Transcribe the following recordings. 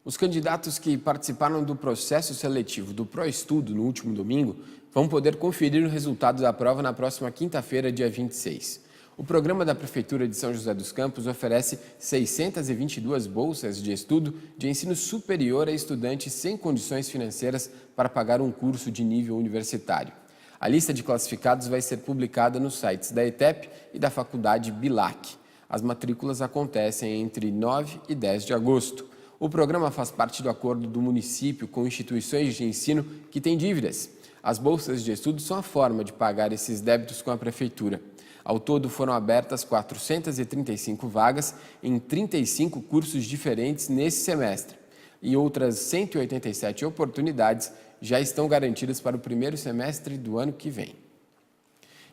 Os candidatos que participaram do processo seletivo do ProEstudo no último domingo vão poder conferir o resultado da prova na próxima quinta-feira, dia 26. O programa da Prefeitura de São José dos Campos oferece 622 bolsas de estudo de ensino superior a estudantes sem condições financeiras para pagar um curso de nível universitário. A lista de classificados vai ser publicada nos sites da ETEP e da Faculdade Bilac. As matrículas acontecem entre 9 e 10 de agosto. O programa faz parte do acordo do município com instituições de ensino que têm dívidas. As bolsas de estudo são a forma de pagar esses débitos com a Prefeitura. Ao todo, foram abertas 435 vagas em 35 cursos diferentes nesse semestre. E outras 187 oportunidades já estão garantidas para o primeiro semestre do ano que vem.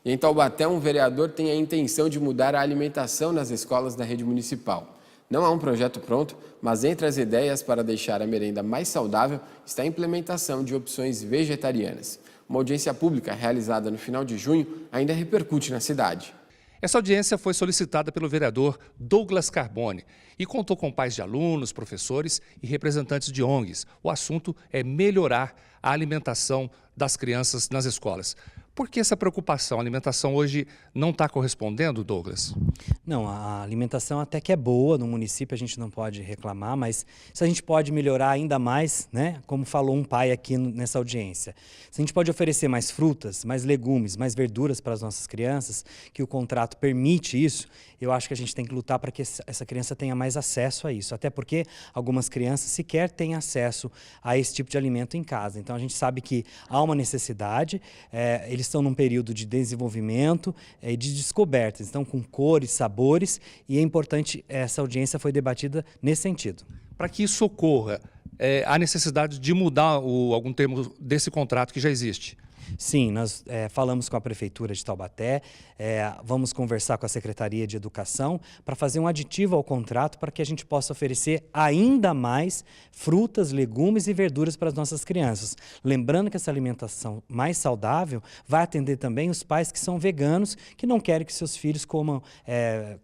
E em Taubaté, um vereador tem a intenção de mudar a alimentação nas escolas da rede municipal. Não há um projeto pronto, mas entre as ideias para deixar a merenda mais saudável está a implementação de opções vegetarianas. Uma audiência pública realizada no final de junho ainda repercute na cidade. Essa audiência foi solicitada pelo vereador Douglas Carbone e contou com pais de alunos, professores e representantes de ONGs. O assunto é melhorar a alimentação das crianças nas escolas. Por que essa preocupação? A alimentação hoje não está correspondendo, Douglas? Não, a alimentação até que é boa no município, a gente não pode reclamar, mas se a gente pode melhorar ainda mais, né? Como falou um pai aqui nessa audiência, se a gente pode oferecer mais frutas, mais legumes, mais verduras para as nossas crianças, que o contrato permite isso, eu acho que a gente tem que lutar para que essa criança tenha mais acesso a isso, até porque algumas crianças sequer têm acesso a esse tipo de alimento em casa. Então a gente sabe que há uma necessidade, eles estão num período de desenvolvimento e de descobertas, então com cores, sabores, e é importante, essa audiência foi debatida nesse sentido. Para que isso ocorra, há necessidade de mudar algum termo desse contrato que já existe? Sim, nós falamos com a Prefeitura de Taubaté, vamos conversar com a Secretaria de Educação para fazer um aditivo ao contrato para que a gente possa oferecer ainda mais frutas, legumes e verduras para as nossas crianças. Lembrando que essa alimentação mais saudável vai atender também os pais que são veganos, que não querem que seus filhos comam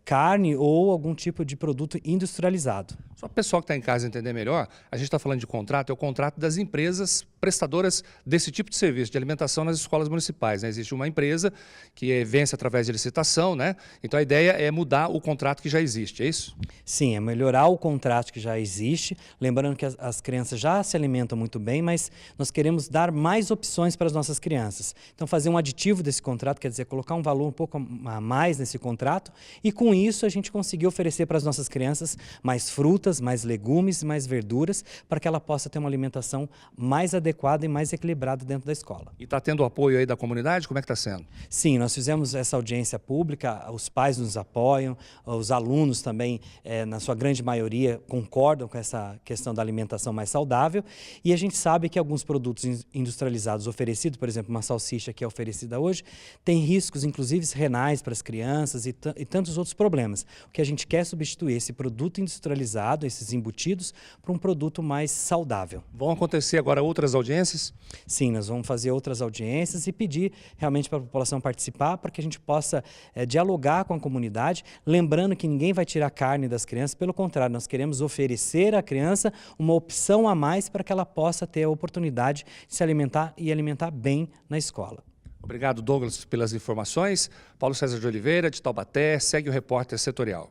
carne ou algum tipo de produto industrializado. Só para o pessoal que está em casa entender melhor, a gente está falando de contrato, é o contrato das empresas prestadoras desse tipo de serviço, de alimentação nas escolas municipais, né? Existe uma empresa que vence através de licitação, né? Então a ideia é mudar o contrato que já existe, é isso? Sim, é melhorar o contrato que já existe, lembrando que as crianças já se alimentam muito bem, mas nós queremos dar mais opções para as nossas crianças. Então fazer um aditivo desse contrato, quer dizer, colocar um valor um pouco a mais nesse contrato, e com isso a gente conseguir oferecer para as nossas crianças mais frutas, mais legumes, mais verduras, para que ela possa ter uma alimentação mais adequada e mais equilibrada dentro da escola. E está tendo apoio aí da comunidade? Como é que está sendo? Sim, nós fizemos essa audiência pública, os pais nos apoiam, os alunos também, na sua grande maioria, concordam com essa questão da alimentação mais saudável, e a gente sabe que alguns produtos industrializados oferecidos, por exemplo, uma salsicha que é oferecida hoje, tem riscos, inclusive, renais para as crianças e tantos outros problemas. O que a gente quer substituir esse produto industrializado, esses embutidos, para um produto mais saudável. Vão acontecer agora outras audiências? Sim, nós vamos fazer outras audiências e pedir realmente para a população participar, para que a gente possa dialogar com a comunidade, lembrando que ninguém vai tirar carne das crianças, pelo contrário, nós queremos oferecer à criança uma opção a mais para que ela possa ter a oportunidade de se alimentar e alimentar bem na escola. Obrigado, Douglas, pelas informações. Paulo César de Oliveira, de Taubaté, segue o repórter setorial.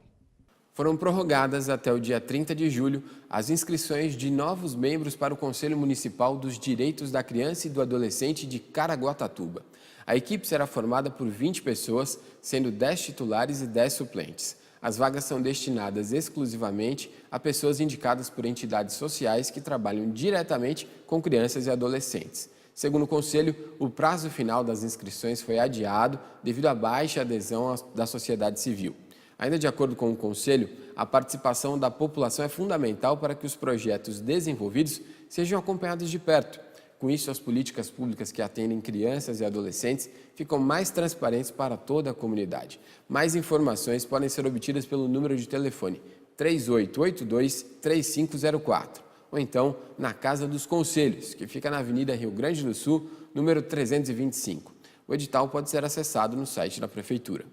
Foram prorrogadas até o dia 30 de julho as inscrições de novos membros para o Conselho Municipal dos Direitos da Criança e do Adolescente de Caraguatatuba. A equipe será formada por 20 pessoas, sendo 10 titulares e 10 suplentes. As vagas são destinadas exclusivamente a pessoas indicadas por entidades sociais que trabalham diretamente com crianças e adolescentes. Segundo o Conselho, o prazo final das inscrições foi adiado devido à baixa adesão da sociedade civil. Ainda de acordo com o Conselho, a participação da população é fundamental para que os projetos desenvolvidos sejam acompanhados de perto. Com isso, as políticas públicas que atendem crianças e adolescentes ficam mais transparentes para toda a comunidade. Mais informações podem ser obtidas pelo número de telefone 3882-3504 ou então na Casa dos Conselhos, que fica na Avenida Rio Grande do Sul, número 325. O edital pode ser acessado no site da Prefeitura.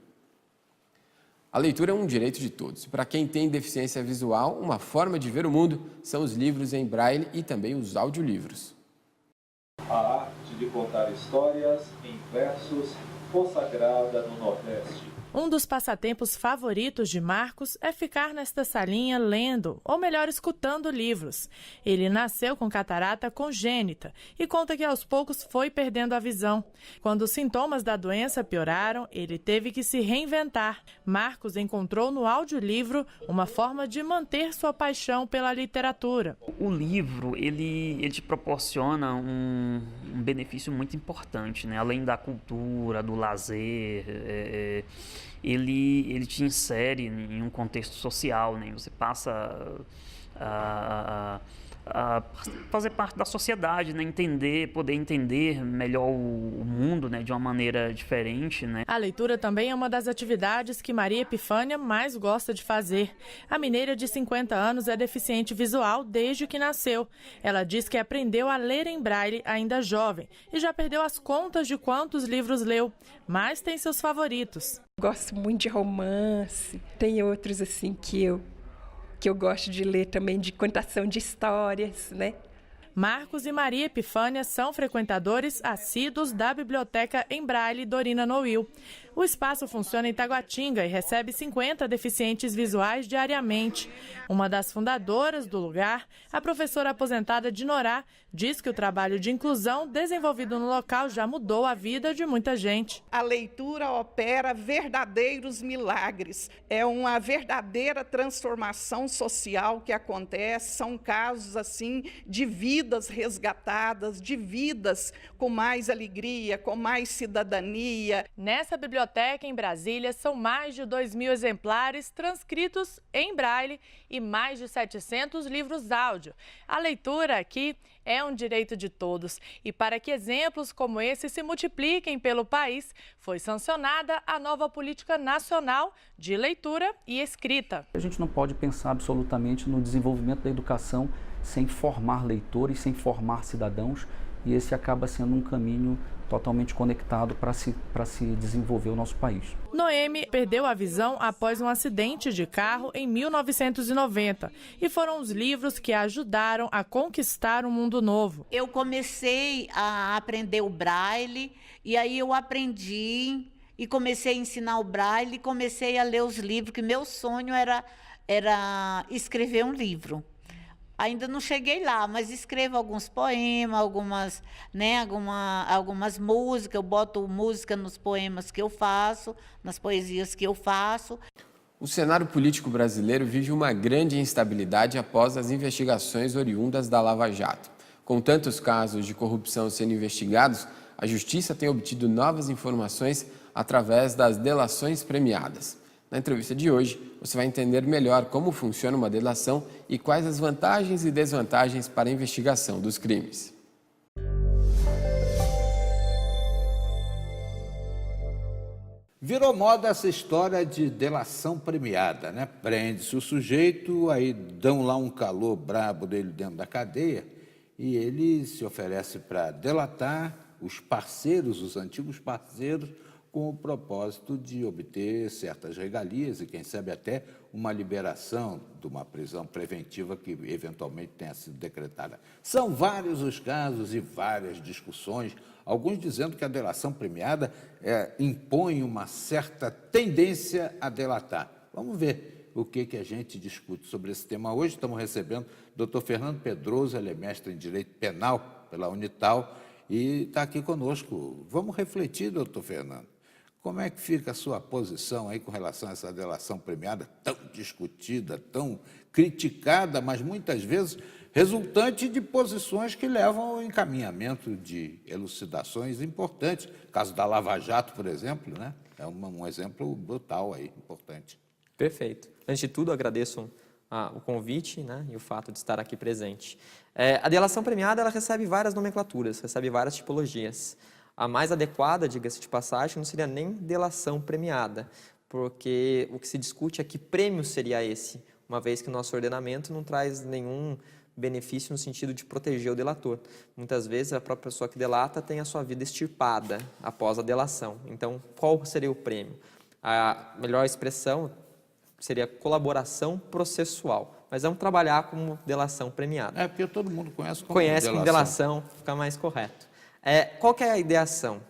A leitura é um direito de todos. Para quem tem deficiência visual, uma forma de ver o mundo são os livros em braille e também os audiolivros. A arte de contar histórias em versos consagrada no Nordeste. Um dos passatempos favoritos de Marcos é ficar nesta salinha lendo, ou melhor, escutando livros. Ele nasceu com catarata congênita e conta que aos poucos foi perdendo a visão. Quando os sintomas da doença pioraram, ele teve que se reinventar. Marcos encontrou no audiolivro uma forma de manter sua paixão pela literatura. O livro, ele te proporciona um benefício muito importante, né? Além da cultura, do lazer, ele te insere em um contexto social, né? Você passa a fazer parte da sociedade, né? Poder entender melhor o mundo, né? De uma maneira diferente, né? A leitura também é uma das atividades que Maria Epifânia mais gosta de fazer. A mineira de 50 anos é deficiente visual desde que nasceu. Ela diz que aprendeu a ler em braille ainda jovem e já perdeu as contas de quantos livros leu, mas tem seus favoritos. Gosto muito de romance, tem outros assim que eu gosto de ler também, de contação de histórias, né? Marcos e Maria Epifânia são frequentadores assíduos da Biblioteca em Braille Dorina Noil. O espaço funciona em Taguatinga e recebe 50 deficientes visuais diariamente. Uma das fundadoras do lugar, a professora aposentada Dinorá, diz que o trabalho de inclusão desenvolvido no local já mudou a vida de muita gente. A leitura opera verdadeiros milagres. É uma verdadeira transformação social que acontece. São casos assim de vidas resgatadas, de vidas com mais alegria, com mais cidadania. Nessa biblioteca em Brasília são mais de 2.000 exemplares transcritos em braille e mais de 700 livros áudio. A leitura aqui é um direito de todos e para que exemplos como esse se multipliquem pelo país, foi sancionada a nova Política Nacional de Leitura e Escrita. A gente não pode pensar absolutamente no desenvolvimento da educação sem formar leitores, sem formar cidadãos, e esse acaba sendo um caminho totalmente conectado para se desenvolver o nosso país. Noemi perdeu a visão após um acidente de carro em 1990 e foram os livros que a ajudaram a conquistar um mundo novo. Eu comecei a aprender o braille e aí eu aprendi e comecei a ensinar o braille e comecei a ler os livros, que meu sonho era escrever um livro. Ainda não cheguei lá, mas escrevo alguns poemas, algumas músicas, eu boto música nos poemas que eu faço, nas poesias que eu faço. O cenário político brasileiro vive uma grande instabilidade após as investigações oriundas da Lava Jato. Com tantos casos de corrupção sendo investigados, a Justiça tem obtido novas informações através das delações premiadas. Na entrevista de hoje, você vai entender melhor como funciona uma delação e quais as vantagens e desvantagens para a investigação dos crimes. Virou moda essa história de delação premiada, né? Prende-se o sujeito, aí dão lá um calor brabo dele dentro da cadeia e ele se oferece para delatar os parceiros, os antigos parceiros, com o propósito de obter certas regalias e, quem sabe, até uma liberação de uma prisão preventiva que eventualmente tenha sido decretada. São vários os casos e várias discussões, alguns dizendo que a delação premiada impõe uma certa tendência a delatar. Vamos ver o que a gente discute sobre esse tema hoje. Estamos recebendo o Dr. Fernando Pedroso, ele é mestre em Direito Penal pela Unital e está aqui conosco. Vamos refletir, doutor Fernando. Como é que fica a sua posição aí com relação a essa delação premiada tão discutida, tão criticada, mas muitas vezes resultante de posições que levam ao encaminhamento de elucidações importantes? O caso da Lava Jato, por exemplo, né? É um exemplo brutal aí, importante. Perfeito. Antes de tudo, agradeço o convite, né, e o fato de estar aqui presente. A delação premiada ela recebe várias nomenclaturas, recebe várias tipologias. A mais adequada, diga-se de passagem, não seria nem delação premiada, porque o que se discute é que prêmio seria esse, uma vez que o nosso ordenamento não traz nenhum benefício no sentido de proteger o delator. Muitas vezes a própria pessoa que delata tem a sua vida extirpada após a delação. Então, qual seria o prêmio? A melhor expressão, seria colaboração processual. Mas vamos trabalhar como delação premiada. É, porque todo mundo conhece como como delação, fica mais correto. Qual que é a ideação?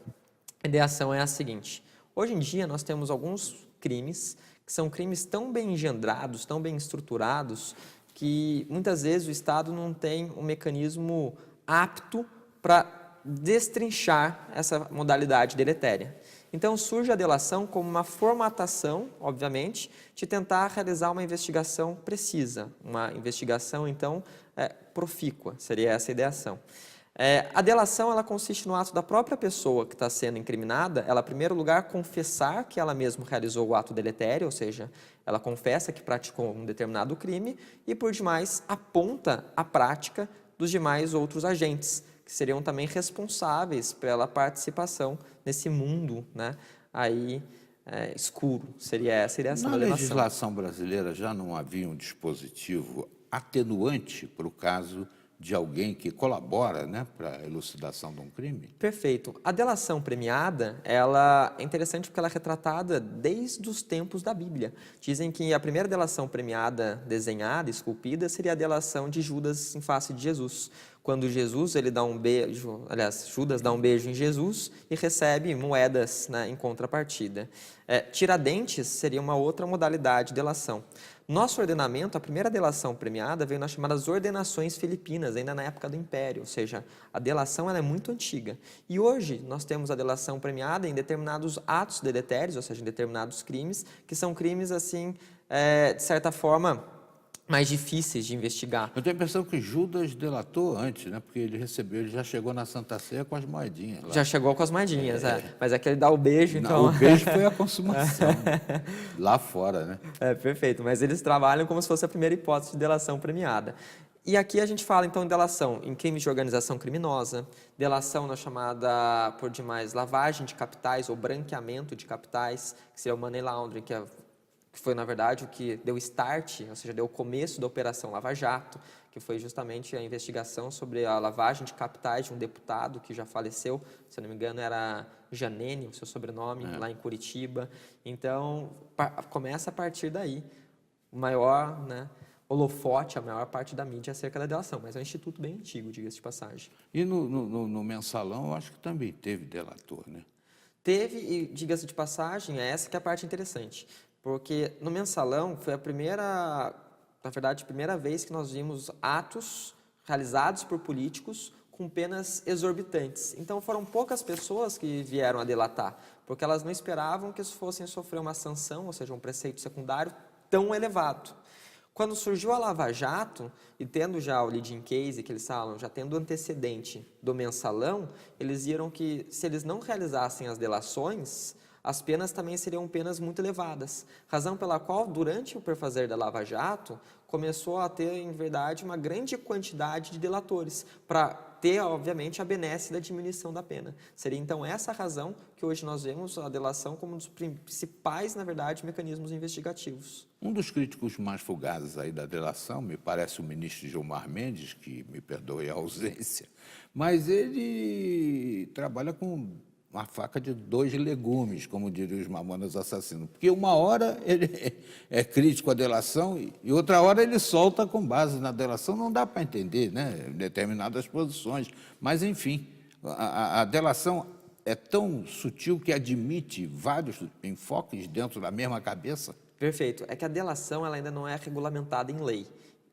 A ideação é a seguinte. Hoje em dia, nós temos alguns crimes que são crimes tão bem engendrados, tão bem estruturados, que muitas vezes o Estado não tem um mecanismo apto para destrinchar essa modalidade deletéria. Então, surge a delação como uma formatação, obviamente, de tentar realizar uma investigação precisa, uma investigação, então, profícua, seria essa a ideação. A delação, ela consiste no ato da própria pessoa que está sendo incriminada, ela, em primeiro lugar, confessar que ela mesma realizou o ato deletério, ou seja, ela confessa que praticou um determinado crime e, por demais, aponta a prática dos demais outros agentes, que seriam também responsáveis pela participação nesse mundo, né, aí, escuro. Seria essa a ideação da delação. Na legislação brasileira já não havia um dispositivo atenuante para o caso de alguém que colabora, né, para a elucidação de um crime? Perfeito. A delação premiada, ela é interessante porque ela é retratada desde os tempos da Bíblia. Dizem que a primeira delação premiada desenhada, esculpida, seria a delação de Judas em face de Jesus. Quando Jesus, ele dá um beijo, aliás, Judas dá um beijo em Jesus e recebe moedas, né, em contrapartida. Tiradentes seria uma outra modalidade de delação. Nosso ordenamento, a primeira delação premiada veio nas chamadas ordenações filipinas, ainda na época do Império, ou seja, a delação ela é muito antiga. E hoje nós temos a delação premiada em determinados atos deletérios, ou seja, em determinados crimes, que são crimes, assim, de certa forma, mais difíceis de investigar. Eu tenho a impressão que Judas delatou antes, né? Porque ele já chegou na Santa Ceia com as moedinhas. Lá. Já chegou com as moedinhas, mas é que ele dá o beijo, então... Não, o beijo foi a consumação, lá fora, né? Perfeito, mas eles trabalham como se fosse a primeira hipótese de delação premiada. E aqui a gente fala, então, em delação em crimes de organização criminosa, delação na chamada, por demais, lavagem de capitais ou branqueamento de capitais, que seria o money laundering, que foi, na verdade, o que deu start, ou seja, deu o começo da Operação Lava Jato, que foi justamente a investigação sobre a lavagem de capitais de um deputado que já faleceu, se eu não me engano era Janene, o seu sobrenome, lá em Curitiba. Então, começa a partir daí o maior, né, holofote, a maior parte da mídia acerca da delação, mas é um instituto bem antigo, diga-se de passagem. E no mensalão, eu acho que também teve delator, né? Teve, e diga-se de passagem, essa que é a parte interessante. Porque no mensalão foi a primeira vez que nós vimos atos realizados por políticos com penas exorbitantes. Então foram poucas pessoas que vieram a delatar, porque elas não esperavam que fossem sofrer uma sanção, ou seja, um preceito secundário tão elevado. Quando surgiu a Lava Jato, e tendo já o leading case que eles falam, já tendo o antecedente do mensalão, eles viram que se eles não realizassem as delações, as penas também seriam penas muito elevadas, razão pela qual, durante o perfazer da Lava Jato, começou a ter, em verdade, uma grande quantidade de delatores, para ter, obviamente, a benesse da diminuição da pena. Seria, então, essa a razão que hoje nós vemos a delação como um dos principais, na verdade, mecanismos investigativos. Um dos críticos mais fugazes aí da delação, me parece o ministro Gilmar Mendes, que me perdoe a ausência, mas ele trabalha com uma faca de dois legumes, como diriam os Mamonas Assassinos. Porque uma hora ele é crítico à delação e outra hora ele solta com base na delação. Não dá para entender, né, determinadas posições. Mas, enfim, a delação é tão sutil que admite vários enfoques dentro da mesma cabeça. Perfeito. É que a delação ela ainda não é regulamentada em lei.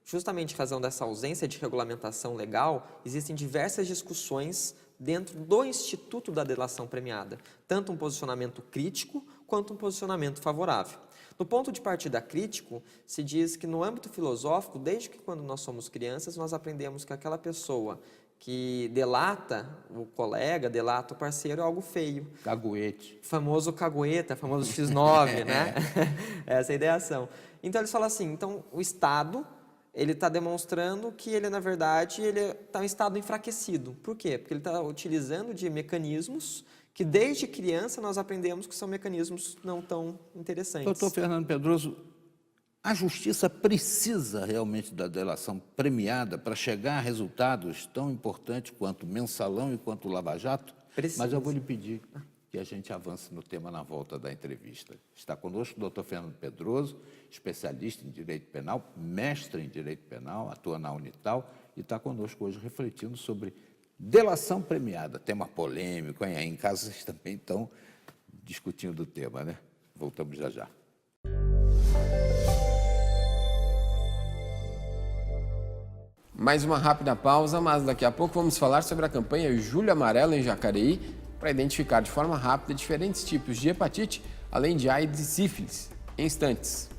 Justamente em razão dessa ausência de regulamentação legal, existem diversas discussões dentro do Instituto da Delação Premiada, tanto um posicionamento crítico quanto um posicionamento favorável. No ponto de partida crítico, se diz que no âmbito filosófico, desde que quando nós somos crianças, nós aprendemos que aquela pessoa que delata o colega, delata o parceiro, é algo feio. Caguete. Famoso cagueta, famoso X9, né? Essa é a ideação. Então, eles falam assim, então, o Estado ele está demonstrando que ele, na verdade, ele está em estado enfraquecido. Por quê? Porque ele está utilizando de mecanismos que, desde criança, nós aprendemos que são mecanismos não tão interessantes. Doutor Fernando Pedroso, a justiça precisa realmente da delação premiada para chegar a resultados tão importantes quanto o mensalão e quanto o Lava Jato? Precisa. Mas eu vou lhe pedir que a gente avance no tema na volta da entrevista. Está conosco o Dr. Fernando Pedroso, especialista em Direito Penal, mestre em Direito Penal, atua na Unital e está conosco hoje refletindo sobre delação premiada, tema polêmico, hein? Aí em casa vocês também estão discutindo o tema, né? Voltamos já já. Mais uma rápida pausa, mas daqui a pouco vamos falar sobre a campanha Julho Amarelo em Jacareí para identificar de forma rápida diferentes tipos de hepatite, além de AIDS e sífilis. Em instantes.